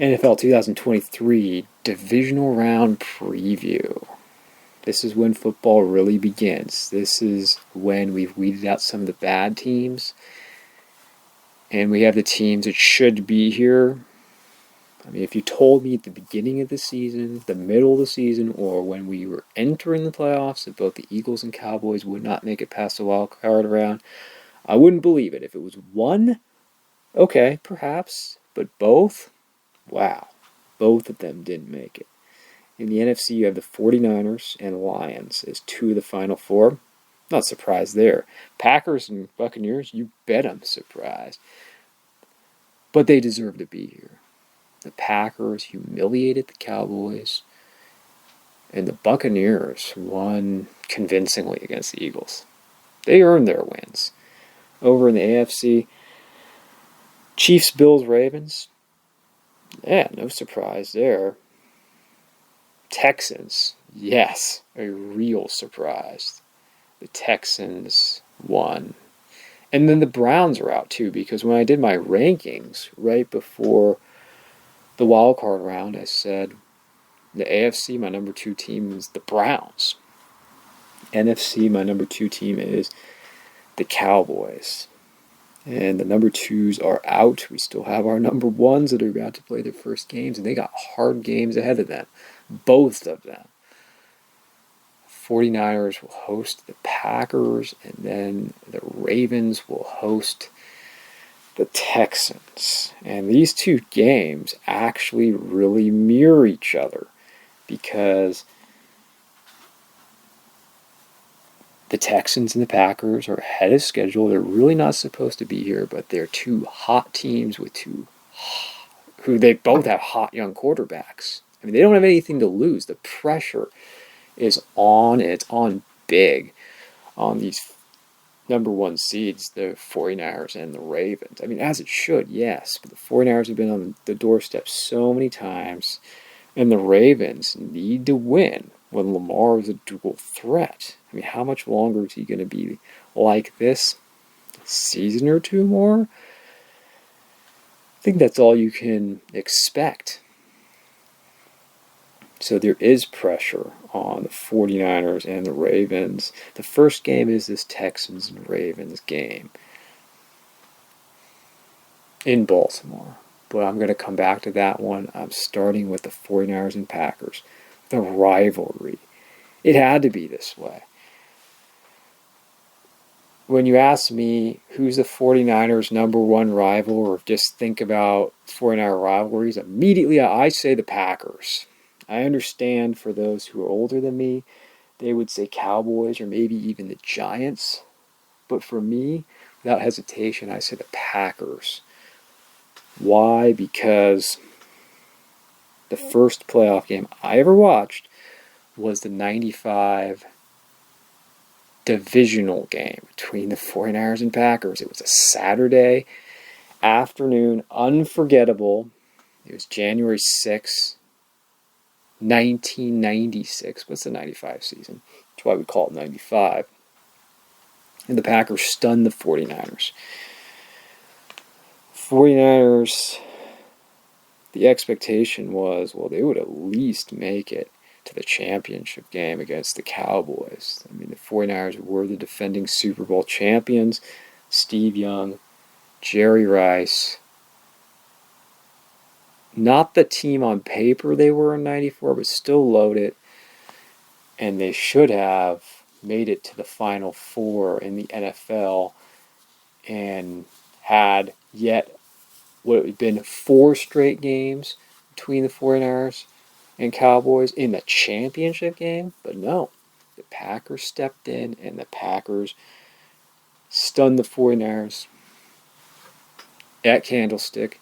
NFL 2023 Divisional Round Preview. This is when football really begins. This is when we've weeded out some of the bad teams, and we have the teams that should be here. I mean, if you told me at the beginning of the season, the middle of the season, or when we were entering the playoffs that both the Eagles and Cowboys would not make it past the wild card round, I wouldn't believe it. If it was one, okay, perhaps, but both, wow, both of them didn't make it. In the NFC, you have the 49ers and Lions as two of the Final Four. Not surprised there. Packers and Buccaneers, you bet I'm surprised. But they deserve to be here. The Packers humiliated the Cowboys, and the Buccaneers won convincingly against the Eagles. They earned their wins. Over in the AFC, Chiefs, Bills, Ravens. Yeah, no surprise there. Texans, yes, a real surprise. The Texans won. And then the Browns are out too, because when I did my rankings right before the wild card round, I said the AFC, my number 2 team is the Browns. NFC, my number 2 team is the Cowboys. And the number 2s are out. We still have our number 1s that are about to play their first games, and they got hard games ahead of them. Both of them. 49ers will host the Packers, and then the Ravens will host the Texans. And these two games actually really mirror each other because the Texans and the Packers are ahead of schedule. They're really not supposed to be here, but they're two hot teams with who they both have hot young quarterbacks. I mean, they don't have anything to lose. The pressure is on, and it's on big on these number 1 seeds, the 49ers and the Ravens. I mean, as it should, yes, but the 49ers have been on the doorstep so many times, and the Ravens need to win when Lamar is a dual threat. I mean, how much longer is he going to be like this? A season or 2 more? I think that's all you can expect. So there is pressure on the 49ers and the Ravens. The first game is this Texans and Ravens game in Baltimore. But I'm going to come back to that one. I'm starting with the 49ers and Packers. The rivalry. It had to be this way. When you ask me who's the 49ers' number 1 rival, or just think about 49er rivalries, immediately I say the Packers. I understand for those who are older than me, they would say Cowboys or maybe even the Giants. But for me, without hesitation, I say the Packers. Why? Because the first playoff game I ever watched was the 95 Divisional game between the 49ers and Packers. It was a Saturday afternoon, unforgettable. It was January 6th. 1996. What's the 95 season? That's why we call it 95. And the Packers stunned the 49ers. 49ers, the expectation was, well, they would at least make it to the championship game against the Cowboys. I mean, the 49ers were the defending Super Bowl champions. Steve Young, Jerry Rice. Not the team on paper they were in 94, but still loaded. And they should have made it to the Final Four in the NFL and had yet what had been 4 straight games between the 49ers and Cowboys in the championship game. But no, the Packers stepped in and the Packers stunned the 49ers at Candlestick.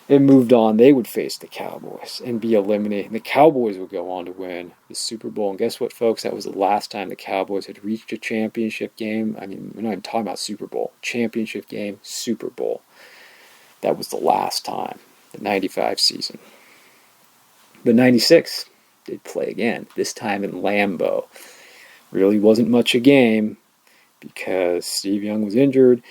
And moved on. They would face the Cowboys and be eliminated. The Cowboys would go on to win the Super Bowl. And guess what, folks? That was the last time the Cowboys had reached a championship game. I mean, we're not even talking about Super Bowl. Championship game, Super Bowl. That was the last time, the 95 season. But 96, they'd play again, this time in Lambeau. Really wasn't much a game because Steve Young was injured,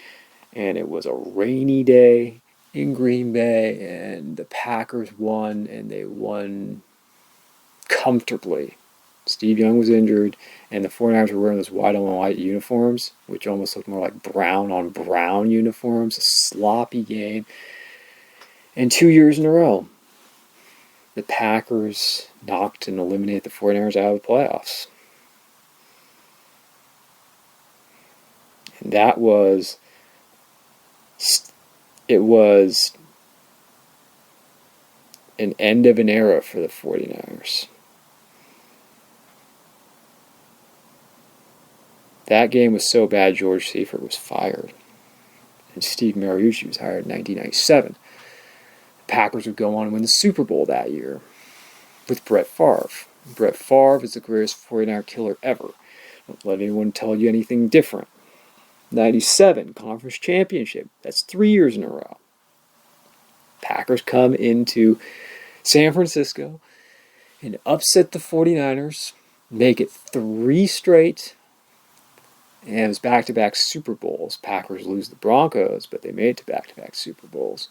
and it was a rainy day in Green Bay, and the Packers won, and they won comfortably. Steve Young was injured, and the 49ers were wearing those white on white uniforms, which almost looked more like brown on brown uniforms. A sloppy game. And 2 years in a row, the Packers knocked and eliminated the 49ers out of the playoffs. And it was an end of an era for the 49ers. That game was so bad, George Seifert was fired. And Steve Mariucci was hired in 1997. The Packers would go on and win the Super Bowl that year with Brett Favre. Brett Favre is the greatest 49er killer ever. Don't let anyone tell you anything different. 97, conference championship. That's 3 years in a row. Packers come into San Francisco and upset the 49ers, make it 3 straight, and it was back-to-back Super Bowls. Packers lose the Broncos, but they made it to back-to-back Super Bowls.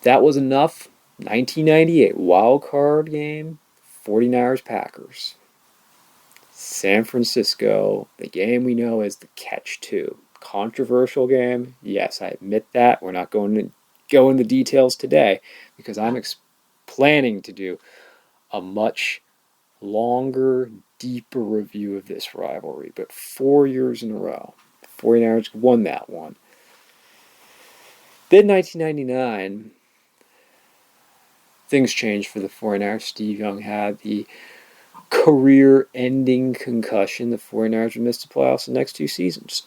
That was enough. 1998 wild card game, 49ers Packers. San Francisco, the game we know as the catch-2. Controversial game. Yes, I admit that. We're not going to go into details today because I'm planning to do a much longer, deeper review of this rivalry. But 4 years in a row, the 49ers won that one. Then 1999, things changed for the 49ers. Steve Young had the career-ending concussion. The 49ers would miss the playoffs the next 2 seasons.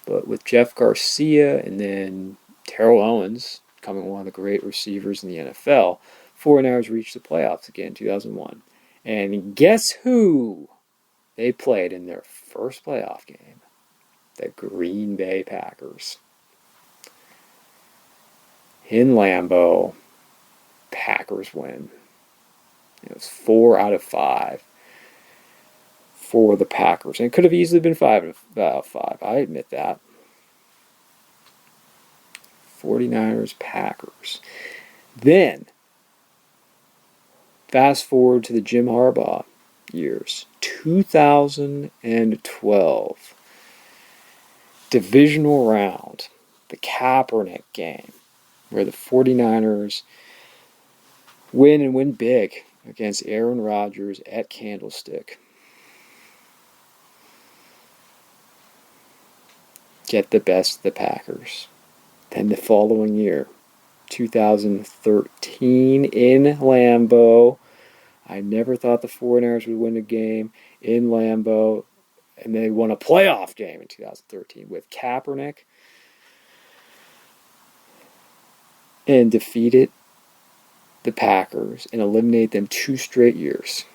But with Jeff Garcia and then Terrell Owens becoming one of the great receivers in the NFL, 49ers reached the playoffs again in 2001. And guess who they played in their first playoff game? The Green Bay Packers. In Lambeau, Packers win. It was 4 out of 5 for the Packers. And it could have easily been 5 out of 5. I admit that. 49ers, Packers. Then, fast forward to the Jim Harbaugh years. 2012. Divisional round. The Kaepernick game. Where the 49ers win and win big against Aaron Rodgers at Candlestick. Get the best of the Packers. Then the following year, 2013 in Lambeau. I never thought the 49ers would win a game in Lambeau, and they won a playoff game in 2013 with Kaepernick and defeated the Packers and eliminated them 2 straight years.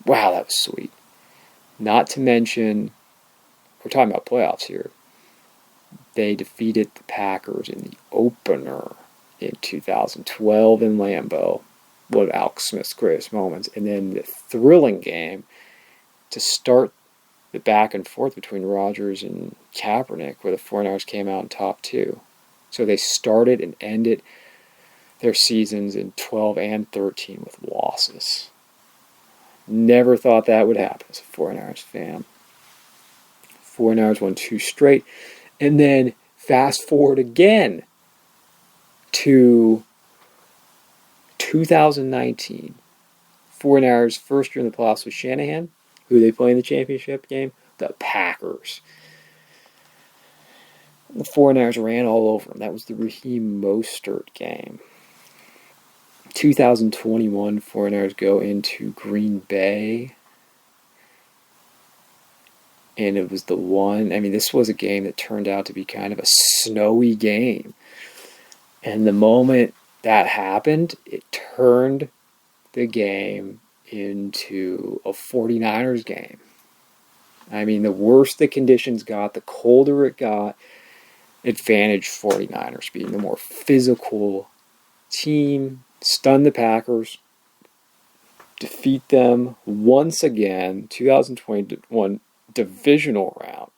Wow, that was sweet. Not to mention, we're talking about playoffs here. They defeated the Packers in the opener in 2012 in Lambeau. One of Alex Smith's greatest moments. And then the thrilling game to start the back and forth between Rodgers and Kaepernick, where the 49ers came out in top 2. So they started and ended their seasons in 12 and 13 with losses. Never thought that would happen as a 49ers fan. 49ers won 2 straight. And then fast forward again to 2019. 49ers first year in the playoffs with Shanahan. Who they play in the championship game? The Packers. The 49ers ran all over them. That was the Raheem Mostert game. 2021, 49ers go into Green Bay. And it was this was a game that turned out to be kind of a snowy game. And the moment that happened, it turned the game into a 49ers game. The worse the conditions got, the colder it got, advantage 49ers being the more physical team, stun the Packers, defeat them once again, 2021 divisional round.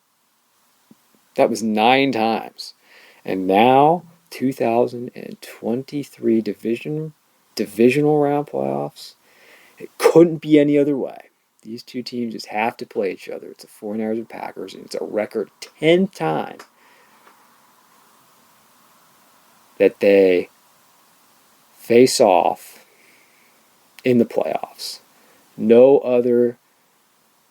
That was 9 times. And now, 2023 divisional round playoffs. It couldn't be any other way. These two teams just have to play each other. It's the 49ers and Packers, and it's a record 10th time that they face off in the playoffs. No other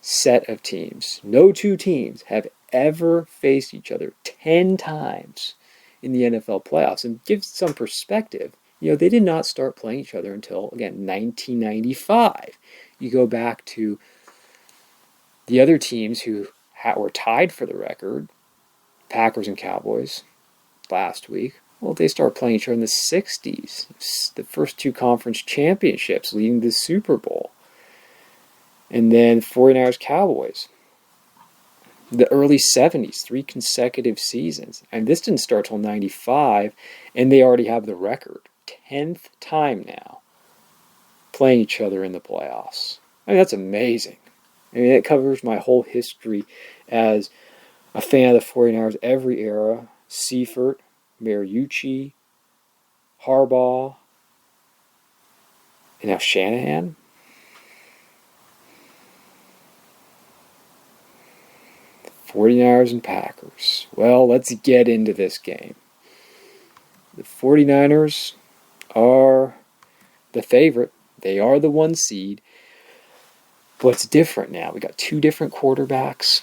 set of teams, no two teams have ever faced each other 10 times in the NFL playoffs. And gives some perspective, they did not start playing each other until, again, 1995. You go back to the other teams who were tied for the record, Packers and Cowboys, last week. Well, they started playing each other in the 60s. The first two conference championships leading to the Super Bowl. And then 49ers Cowboys. The early 70s, 3 consecutive seasons. And this didn't start till 95, and they already have the record. 10th time now playing each other in the playoffs. I mean, that's amazing. I mean, it covers my whole history as a fan of the 49ers, every era. Seifert, Mariucci, Harbaugh, and now Shanahan. The 49ers and Packers. Well, let's get into this game. The 49ers are the favorite. They are the 1 seed. But it's different now. We got 2 different quarterbacks.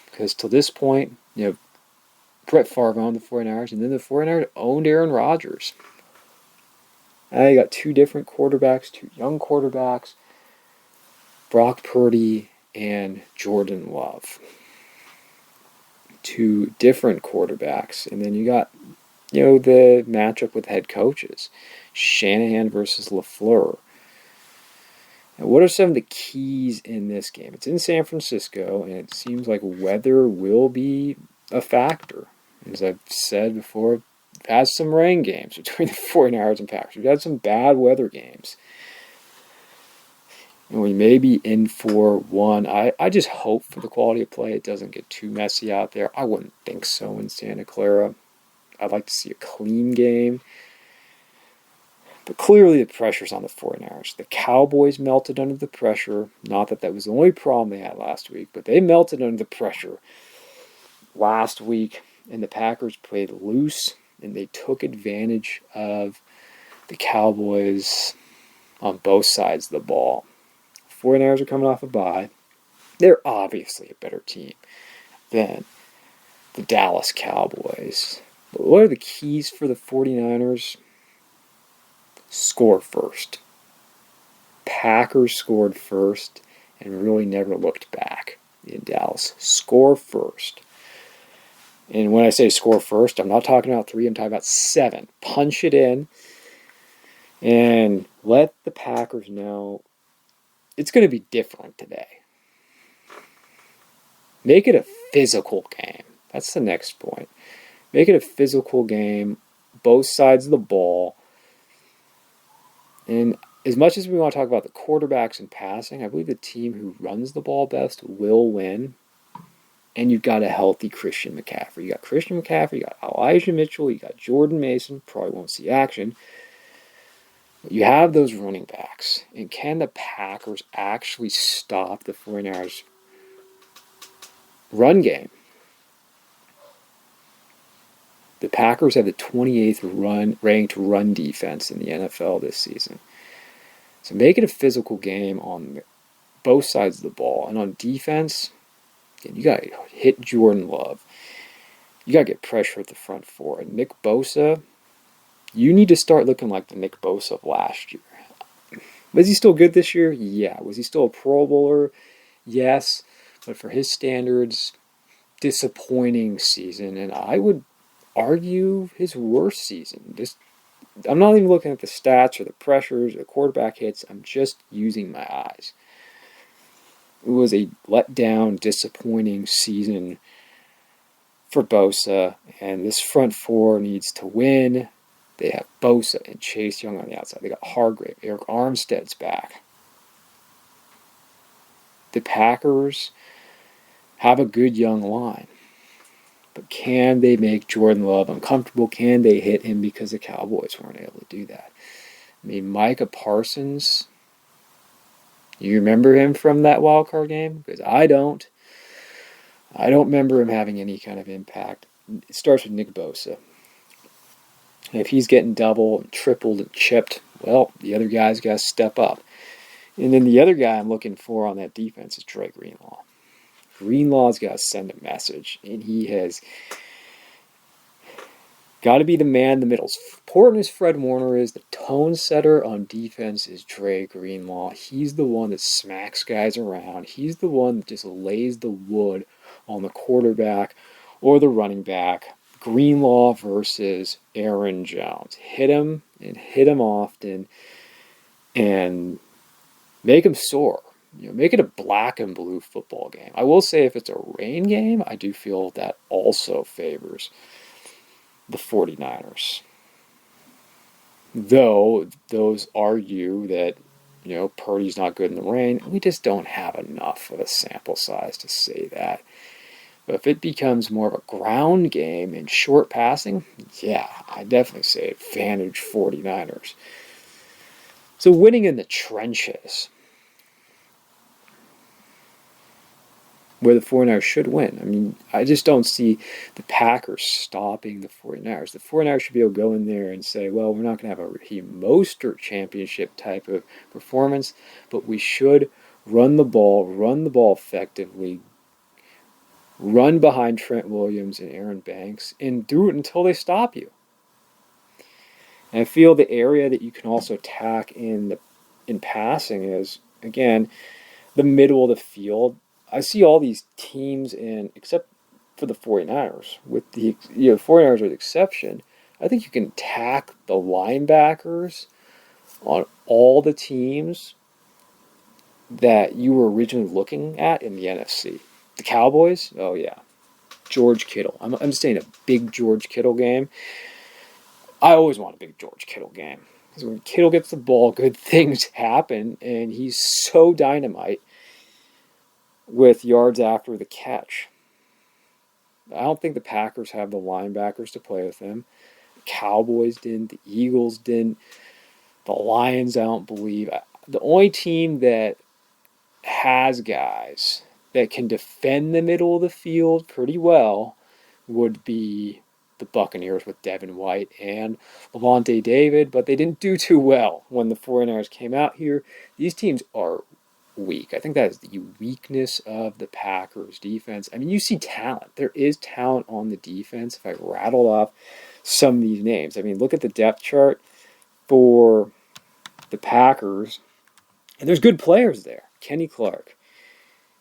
Because till this point, Brett Favre owned the 49ers, and then the 49ers owned Aaron Rodgers. Now you got 2 different quarterbacks, 2 young quarterbacks, Brock Purdy and Jordan Love. 2 different quarterbacks. And then you got, the matchup with head coaches. Shanahan versus LaFleur. Now, what are some of the keys in this game? It's in San Francisco, and it seems like weather will be a factor. As I've said before, we've had some rain games between the 49ers and Packers. We've had some bad weather games. And we may be in for one. I just hope for the quality of play it doesn't get too messy out there. I wouldn't think so in Santa Clara. I'd like to see a clean game. But clearly the pressure's on the 49ers. The Cowboys melted under the pressure. Not that that was the only problem they had last week, but they melted under the pressure last week. And the Packers played loose, and they took advantage of the Cowboys on both sides of the ball. 49ers are coming off a bye. They're obviously a better team than the Dallas Cowboys. But what are the keys for the 49ers? Score first. Packers scored first and really never looked back in Dallas. Score first. And when I say score first, I'm not talking about 3, I'm talking about 7. Punch it in and let the Packers know it's going to be different today. Make it a physical game. That's the next point. Make it a physical game, both sides of the ball. And as much as we want to talk about the quarterbacks and passing, I believe the team who runs the ball best will win. And you've got a healthy Christian McCaffrey. You got Christian McCaffrey, you got Elijah Mitchell, you got Jordan Mason. Probably won't see action. But you have those running backs. And can the Packers actually stop the 49ers run game? The Packers have the 28th ranked run defense in the NFL this season. So make it a physical game on both sides of the ball. And on defense, you got to hit Jordan Love. You got to get pressure at the front 4. And Nick Bosa, you need to start looking like the Nick Bosa of last year. Was he still good this year? Yeah. Was he still a Pro Bowler? Yes. But for his standards, disappointing season. And I would argue his worst season. I'm not even looking at the stats or the pressures or the quarterback hits. I'm just using my eyes. It was a letdown, disappointing season for Bosa, and this front 4 needs to win. They have Bosa and Chase Young on the outside. They got Hargrave, Eric Armstead's back. The Packers have a good young line. But can they make Jordan Love uncomfortable? Can they hit him, because the Cowboys weren't able to do that? I mean, Micah Parsons, you remember him from that wild card game? Because I don't. I don't remember him having any kind of impact. It starts with Nick Bosa. If he's getting double and tripled and chipped, well, the other guy's got to step up. And then the other guy I'm looking for on that defense is Dre Greenlaw. Greenlaw's got to send a message, and he has got to be the man in the middle. As important as Fred Warner is, the tone setter on defense is Dre Greenlaw. He's the one that smacks guys around. He's the one that just lays the wood on the quarterback or the running back. Greenlaw versus Aaron Jones. Hit him and hit him often and make him sore. Make it a black and blue football game. I will say if it's a rain game, I do feel that also favors the 49ers. Though those argue that, Purdy's not good in the rain. We just don't have enough of a sample size to say that. But if it becomes more of a ground game and short passing, yeah, I definitely say advantage 49ers. So winning in the trenches, where the 49ers should win. I mean, I just don't see the Packers stopping the 49ers. The 49ers should be able to go in there and say, well, we're not going to have a Raheem Mostert championship type of performance, but we should run the ball effectively, run behind Trent Williams and Aaron Banks, and do it until they stop you. And I feel the area that you can also attack in passing is, again, the middle of the field. I see all these teams except for the 49ers, with the 49ers with exception, I think you can attack the linebackers on all the teams that you were originally looking at in the NFC. The Cowboys, oh yeah. George Kittle. I'm just saying a big George Kittle game. I always want a big George Kittle game. Because when Kittle gets the ball, good things happen, and he's so dynamite with yards after the catch. I don't think the Packers have the linebackers to play with him. The Cowboys didn't. The Eagles didn't. The Lions, I don't believe. The only team that has guys that can defend the middle of the field pretty well would be the Buccaneers with Devin White and Lavonte David, but they didn't do too well when the 49ers came out here. These teams are weak. I think that is the weakness of the Packers defense. I mean, you see talent. There is talent on the defense. If I rattle off some of these names, I mean, look at the depth chart for the Packers, and there's good players there. Kenny Clark,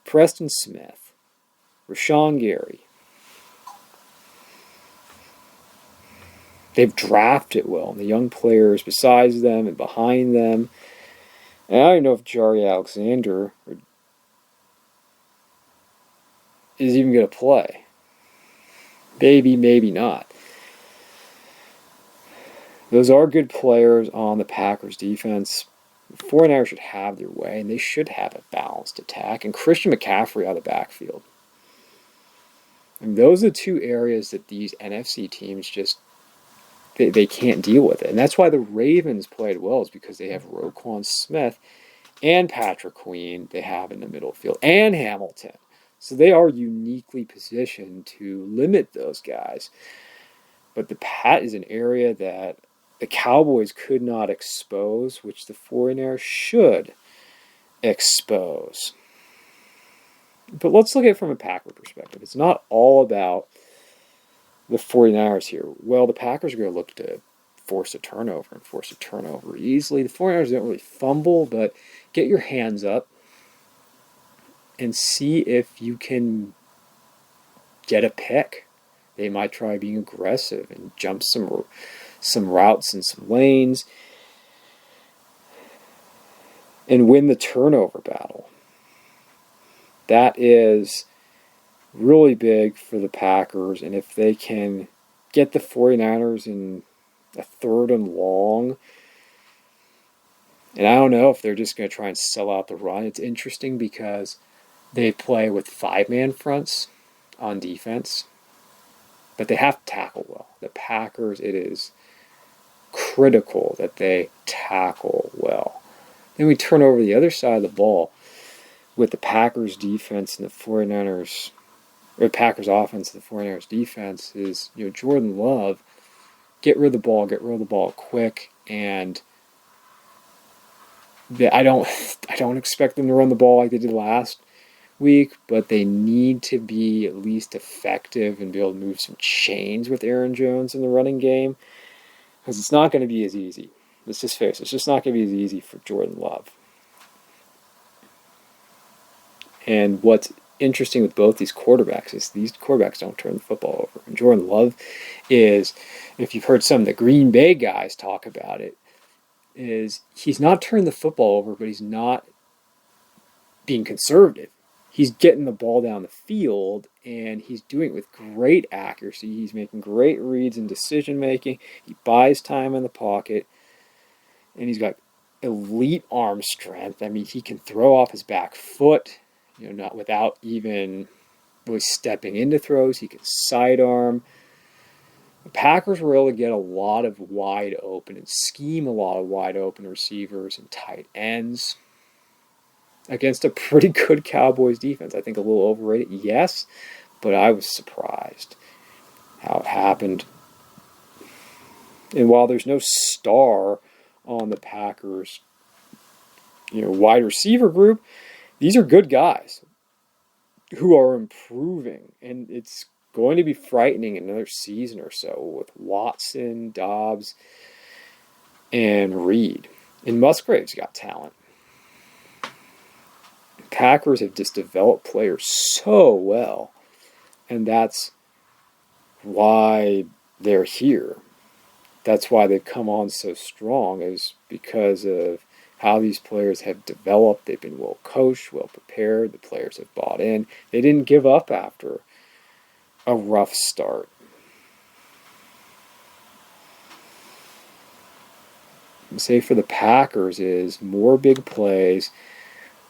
Preston Smith, Rashawn Gary. They've drafted well, and the young players besides them and behind them. And I don't know if Jari Alexander is even going to play. Maybe, maybe not. Those are good players on the Packers defense. The 49ers should have their way, and they should have a balanced attack. And Christian McCaffrey out of the backfield. And those are the two areas that these NFC teams just they can't deal with it. And that's why the Ravens played well, is because they have Roquan Smith and Patrick Queen they have in the middle field, and Hamilton. So they are uniquely positioned to limit those guys. But the Pat is an area that the Cowboys could not expose, which the 49ers should expose. But let's look at it from a Packer perspective. It's not all about the 49ers here. Well, the Packers are going to look to force a turnover easily. The 49ers don't really fumble, but get your hands up and see if you can get a pick. They might try being aggressive and jump some routes and some lanes and win the turnover battle. That is really big for the Packers, and if they can get the 49ers in a 3rd and long, and I don't know if they're just going to try and sell out the run. It's interesting because they play with 5-man fronts on defense. But they have to tackle well. The Packers, it is critical that they tackle well. Then we turn over the other side of the ball with the Packers defense and the 49ers, or the Packers offense and the 49ers defense is, Jordan Love, get rid of the ball quick, and I don't expect them to run the ball like they did last week, but they need to be at least effective and be able to move some chains with Aaron Jones in the running game, because it's not going to be as easy. Let's just face it, it's just not going to be as easy for Jordan Love. And what's interesting with both these quarterbacks is these quarterbacks don't turn the football over. And Jordan Love is, if you've heard some of the Green Bay guys talk about it, is he's not turning the football over, but he's not being conservative. He's getting the ball down the field, and he's doing it with great accuracy. He's making great reads and decision making. He buys time in the pocket, and he's got elite arm strength. I mean, he can throw off his back foot, not without even really stepping into throws. He can sidearm. The Packers were able to get a lot of wide open and scheme a lot of wide open receivers and tight ends against a pretty good Cowboys defense. I think a little overrated, yes, but I was surprised how it happened. And while there's no star on the Packers, wide receiver group, these are good guys who are improving, and it's going to be frightening another season or so with Watson, Dobbs, and Reed. And Musgrave's got talent. Packers have just developed players so well, and that's why they're here. That's why they've come on so strong, is because of how these players have developed. They've been well coached, well prepared. The players have bought in. They didn't give up after a rough start. Say for the Packers is more big plays,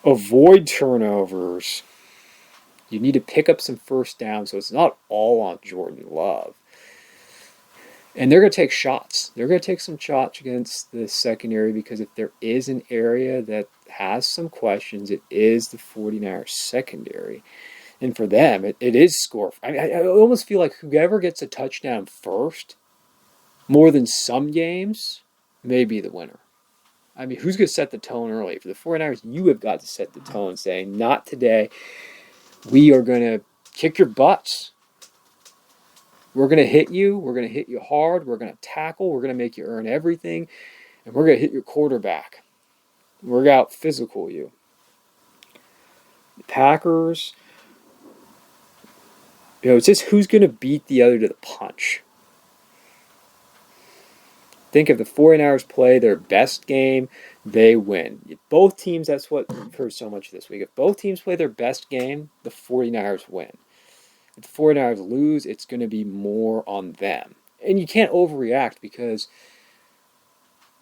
avoid turnovers. You need to pick up some first downs, so it's not all on Jordan Love. And they're going to take shots. They're going to take some shots against the secondary, because if there is an area that has some questions, it is the 49ers secondary. And for them, it is score. I almost feel like whoever gets a touchdown first, more than some games, may be the winner. I mean, who's going to set the tone early? For the 49ers, you have got to set the tone, saying, not today. We are going to kick your butts. We're going to hit you. We're going to hit you hard. We're going to tackle. We're going to make you earn everything. And we're going to hit your quarterback. We're going to out physical you. The Packers, it's just who's going to beat the other to the punch. Think if the 49ers play their best game, they win. If both teams, that's what we've heard so much this week. If both teams play their best game, the 49ers win. If the 49ers lose, it's going to be more on them. And you can't overreact, because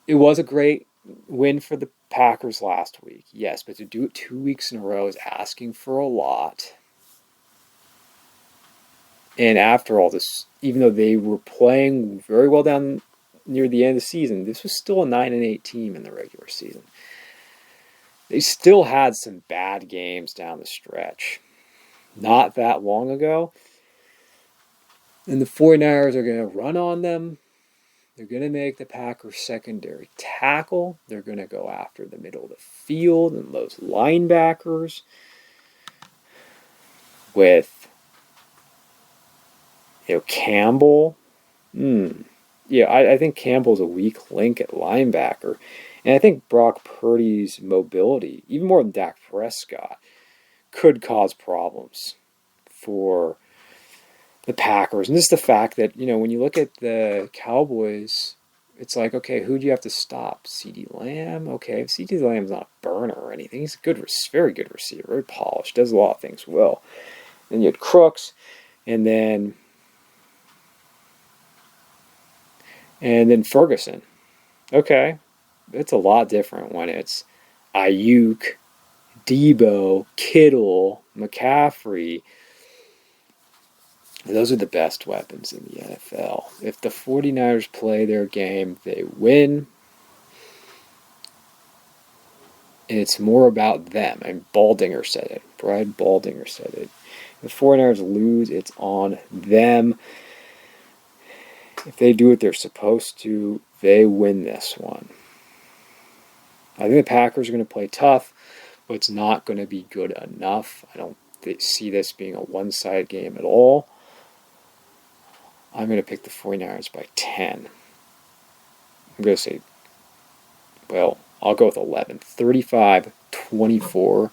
it was a great win for the Packers last week. Yes, but to do it 2 weeks in a row is asking for a lot. And after all this, even though they were playing very well down near the end of the season, this was still a 9-8 team in the regular season. They still had some bad games down the stretch. Not that long ago. And the 49ers are going to run on them. They're going to make the Packers secondary tackle. They're going to go after the middle of the field and those linebackers with Campbell. Yeah, I think Campbell's a weak link at linebacker. And I think Brock Purdy's mobility, even more than Dak Prescott, could cause problems for the Packers. And just the fact that, when you look at the Cowboys, it's like, okay, who do you have to stop? CeeDee Lamb? Okay, CeeDee Lamb's not a burner or anything. He's a very good receiver, very polished, does a lot of things well. Then you had Crooks, and then Ferguson. Okay, it's a lot different when it's Ayuk, Debo, Kittle, McCaffrey, Those are the best weapons in the NFL. If the 49ers play their game, they win. And it's more about them. And Baldinger said it. Brad Baldinger said it. If the 49ers lose, it's on them. If they do what they're supposed to, they win this one. I think the Packers are going to play tough, but it's not going to be good enough. I don't see this being a one-sided game at all. I'm going to pick the 49ers by 10. I'm going to say, well, I'll go with 11. 35-24.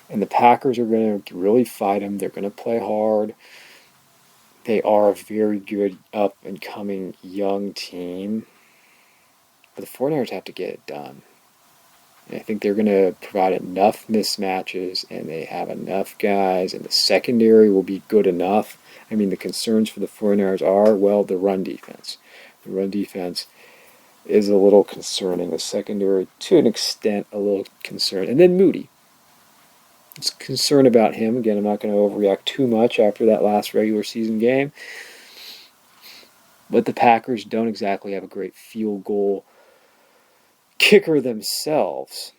And the Packers are going to really fight them. They're going to play hard. They are a very good up-and-coming young team. But the 49ers have to get it done. And I think they're going to provide enough mismatches, and they have enough guys, and the secondary will be good enough. I mean, the concerns for the 49ers are, well, the run defense. The run defense is a little concerning. The secondary, to an extent, a little concerned. And then Moody. It's concern about him. Again, I'm not going to overreact too much after that last regular season game. But the Packers don't exactly have a great field goal kicker themselves.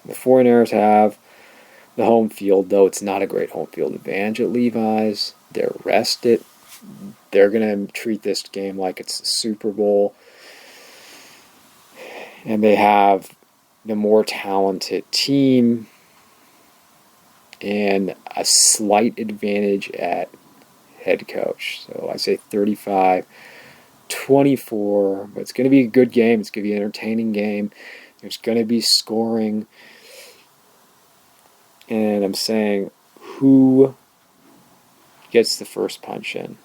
The 49ers have the home field, though it's not a great home field advantage at Levi's. They're rested. They're going to treat this game like it's the Super Bowl. And they have the more talented team and a slight advantage at head coach. So I say 35-24, but it's going to be a good game. It's going to be an entertaining game. There's going to be scoring. And I'm saying, who gets the first punch in?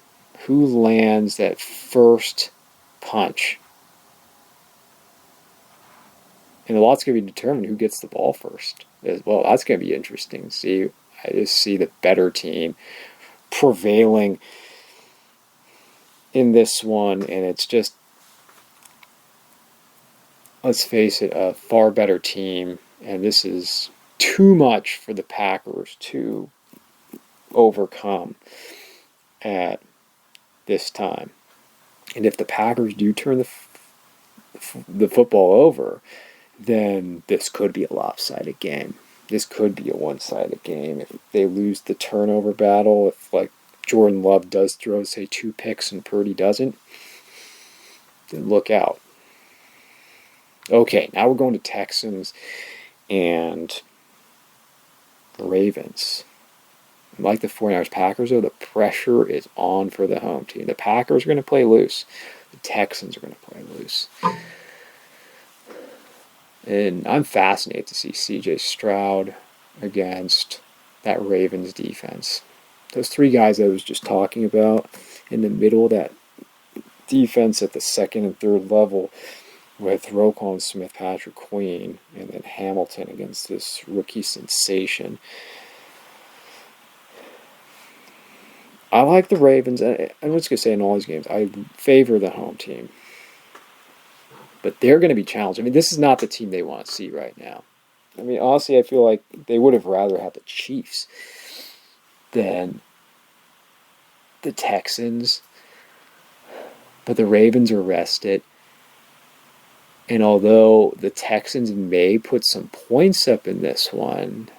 Who lands that first punch? And a lot's going to be determined who gets the ball first as well. That's going to be interesting to see. I just see the better team prevailing in this one, and it's just, let's face it, a far better team, and this is too much for the Packers to overcome at this time. And if the Packers do turn the football over, then this could be a lopsided game. This could be a one-sided game. If they lose the turnover battle, if like Jordan Love does throw, say, 2 picks and Purdy doesn't, then look out. Okay, now we're going to Texans and Ravens. Like the 49ers, Packers, though, the pressure is on for the home team. The Packers are going to play loose. The Texans are going to play loose. And I'm fascinated to see C.J. Stroud against that Ravens defense. Those 3 guys I was just talking about in the middle of that defense at the second and third level with Roquan Smith, Patrick Queen, and then Hamilton against this rookie sensation. I like the Ravens. I'm just going to say in all these games, I favor the home team. But they're going to be challenged. I mean, this is not the team they want to see right now. I mean, honestly, I feel like they would have rather had the Chiefs than the Texans. But the Ravens are rested. And although the Texans may put some points up in this one,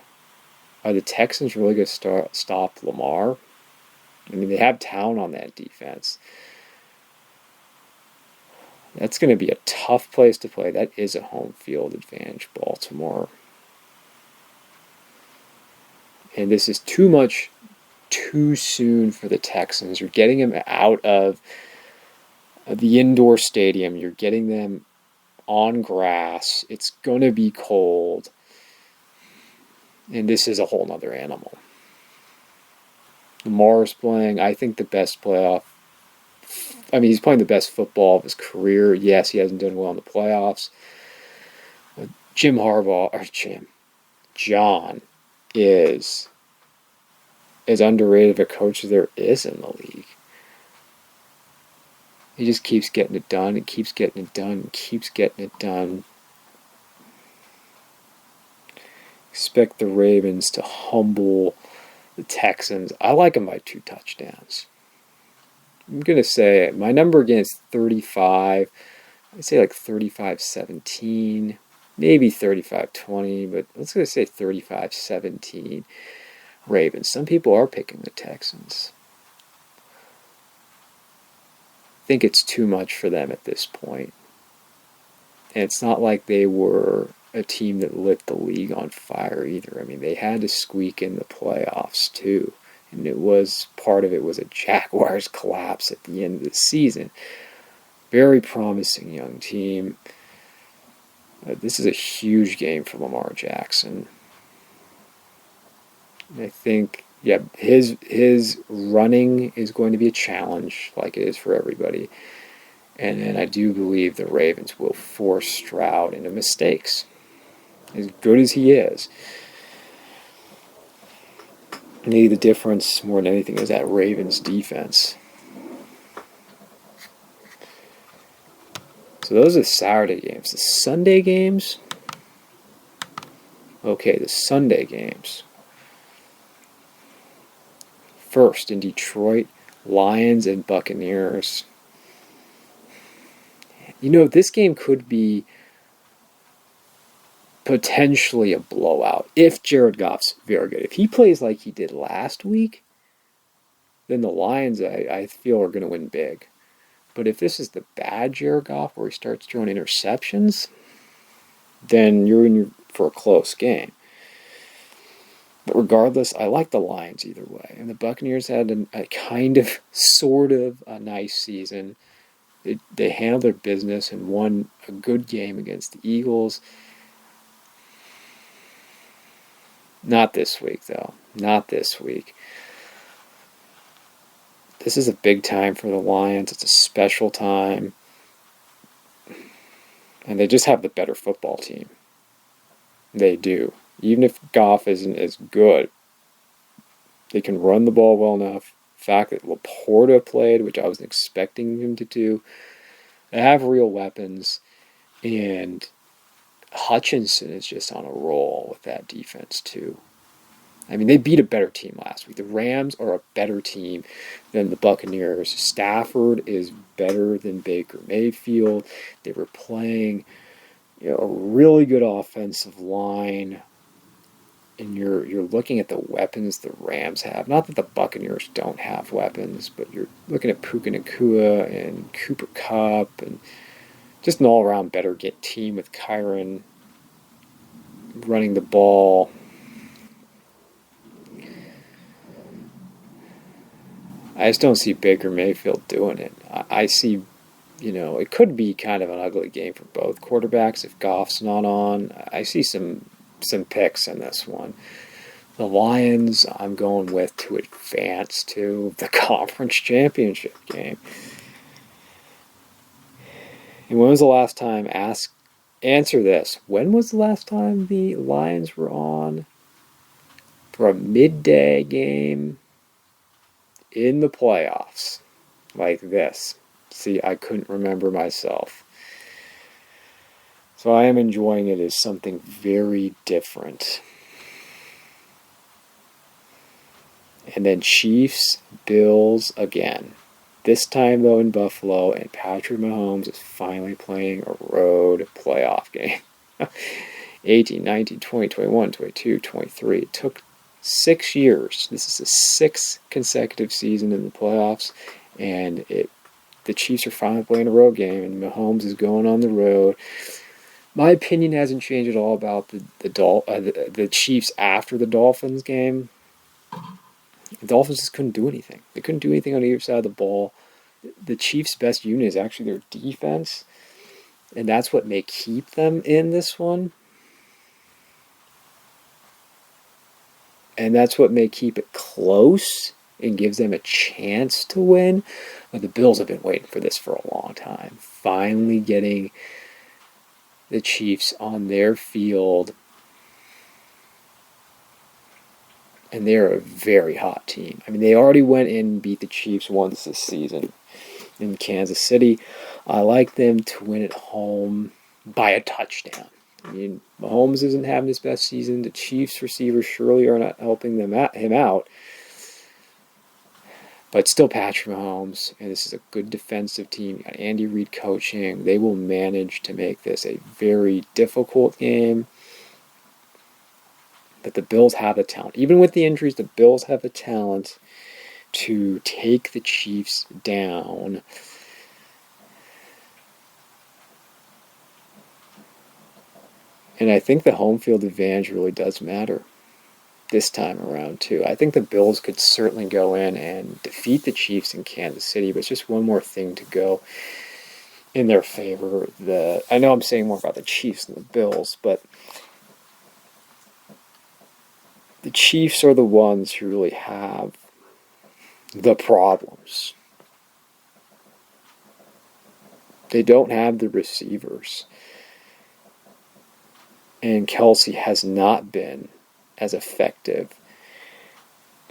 are the Texans really going to stop Lamar? I mean, they have talent on that defense. That's going to be a tough place to play. That is a home field advantage, Baltimore. And this is too much too soon for the Texans. You're getting them out of the indoor stadium. You're getting them on grass. It's going to be cold. And this is a whole nother animal. Lamar's playing, I think, the best playoff. I mean, he's playing the best football of his career. Yes, he hasn't done well in the playoffs. But John is as underrated of a coach as there is in the league. He just keeps getting it done and keeps getting it done and keeps getting it done. Expect the Ravens to humble the Texans. I like them by 2 touchdowns. I'm going to say my number again is 35. I'd say like 35-17, maybe 35-20, but let's just say 35-17 Ravens. Some people are picking the Texans. I think it's too much for them at this point. And it's not like they were a team that lit the league on fire either. I mean, they had to squeak in the playoffs too. And part of it was a Jaguars collapse at the end of the season. Very promising young team. This is a huge game for Lamar Jackson. And I think, his running is going to be a challenge, like it is for everybody. And then I do believe the Ravens will force Stroud into mistakes. As good as he is. Maybe the difference more than anything is that Ravens defense. So those are the Saturday games. The Sunday games? Okay, the Sunday games. First in Detroit, Lions and Buccaneers. This game could be potentially a blowout if Jared Goff's very good. If he plays like he did last week, then the Lions, I feel, are going to win big. But if this is the bad Jared Goff where he starts throwing interceptions, then you're in for a close game. But regardless, I like the Lions either way. And the Buccaneers had a kind of, sort of, a nice season. They handled their business and won a good game against the Eagles. Not this week, though. Not this week. This is a big time for the Lions. It's a special time. And they just have the better football team. They do. Even if Goff isn't as good, they can run the ball well enough. The fact that Laporta played, which I was expecting him to do, they have real weapons. And Hutchinson is just on a roll with that defense, too. I mean, they beat a better team last week. The Rams are a better team than the Buccaneers. Stafford is better than Baker Mayfield. They were playing, a really good offensive line. And you're looking at the weapons the Rams have. Not that the Buccaneers don't have weapons, but you're looking at Puka Nacua and Cooper Kupp and just an all-around better team with Kyron running the ball. I just don't see Baker Mayfield doing it. I see, it could be kind of an ugly game for both quarterbacks if Goff's not on. I see some picks in this one. The Lions, I'm going with to advance to the conference championship game. And when was the last time? Answer this. When was the last time the Lions were on for a midday game in the playoffs like this? See, I couldn't remember myself. So I am enjoying it as something very different. And then Chiefs, Bills again. This time, though, in Buffalo, and Patrick Mahomes is finally playing a road playoff game. 18, 19, 20, 21, 22, 23. It took 6 years. This is the 6th consecutive season in the playoffs, and the Chiefs are finally playing a road game, and Mahomes is going on the road. My opinion hasn't changed at all about the Chiefs after the Dolphins game. The Dolphins just couldn't do anything. They couldn't do anything on either side of the ball. The Chiefs' best unit is actually their defense, and that's what may keep them in this one. And that's what may keep it close and gives them a chance to win. But the Bills have been waiting for this for a long time. Finally getting the Chiefs on their field. And they're a very hot team. I mean, they already went in and beat the Chiefs once this season in Kansas City. I like them to win at home by a touchdown. I mean, Mahomes isn't having his best season. The Chiefs receivers surely are not helping him out. But still Patrick Mahomes, and this is a good defensive team. You got Andy Reid coaching. They will manage to make this a very difficult game. But the Bills have the talent. Even with the injuries, the Bills have the talent to take the Chiefs down. And I think the home field advantage really does matter this time around, too. I think the Bills could certainly go in and defeat the Chiefs in Kansas City, but it's just one more thing to go in their favor. I know I'm saying more about the Chiefs than the Bills, but the Chiefs are the ones who really have the problems. They don't have the receivers. And Kelsey has not been as effective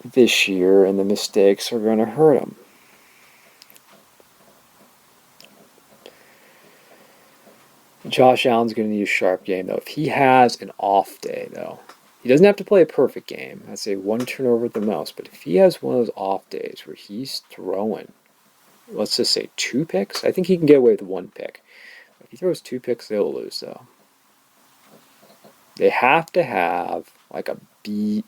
this year, and the mistakes are going to hurt him. Josh Allen's going to need a sharp game, though. If he has an off day, though, he doesn't have to play a perfect game. I'd say one turnover at the most. But if he has one of those off days where he's throwing, let's just say 2 picks, I think he can get away with 1 pick. If he throws 2 picks, they'll lose, though. They have to have like a B,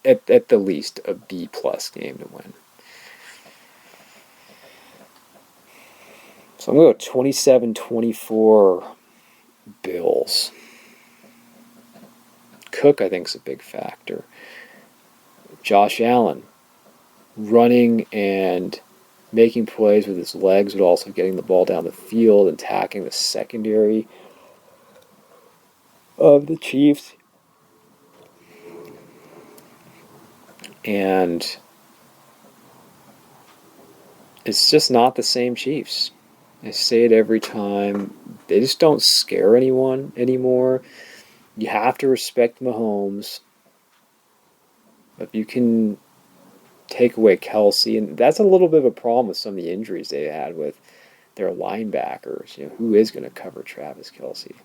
at the least, a B+ game to win. So I'm going to go 27-24 Bills. Cook, I think, is a big factor. Josh Allen running and making plays with his legs, but also getting the ball down the field and attacking the secondary of the Chiefs. And it's just not the same Chiefs. I say it every time. They just don't scare anyone anymore. You have to respect Mahomes. If you can take away Kelsey, and that's a little bit of a problem with some of the injuries they had with their linebackers. Who is going to cover Travis Kelsey?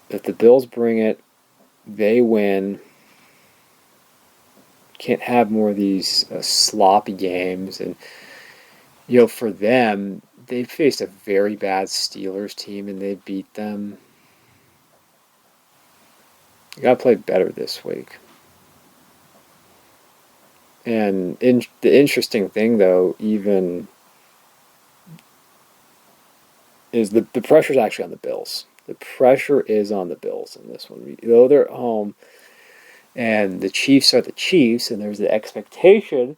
If the Bills bring it, they win. Can't have more of these sloppy games. And, for them, they faced a very bad Steelers team and they beat them. You got to play better this week. And the interesting thing, though, even is the pressure's actually on the Bills. The pressure is on the Bills in this one. Though they're at home, and the Chiefs are the Chiefs, and there's the expectation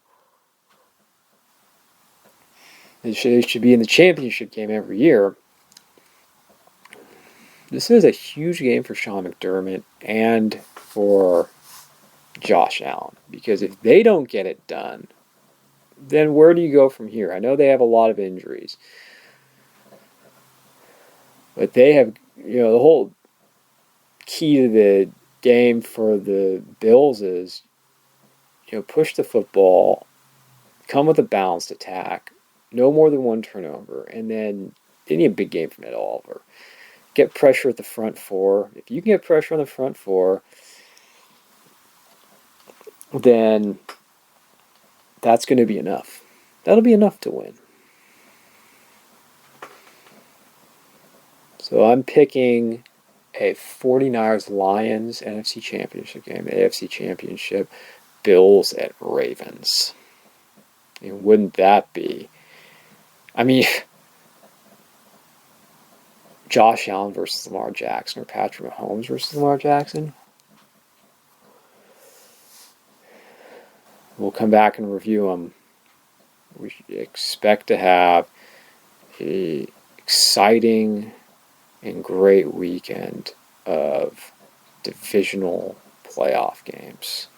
they should be in the championship game every year. This is a huge game for Sean McDermott and for Josh Allen, because if they don't get it done, then where do you go from here? I know they have a lot of injuries, but they have, the whole key to the game for the Bills is, push the football, come with a balanced attack, no more than 1 turnover, and then they need a big game from Ed Oliver. Get pressure at the front 4. If you can get pressure on the front 4, then that's going to be enough. That'll be enough to win. So I'm picking a 49ers-Lions NFC Championship game, the AFC Championship, Bills at Ravens. And wouldn't that be? I mean, Josh Allen versus Lamar Jackson or Patrick Mahomes versus Lamar Jackson. We'll come back and review them. We expect to have an exciting and great weekend of divisional playoff games.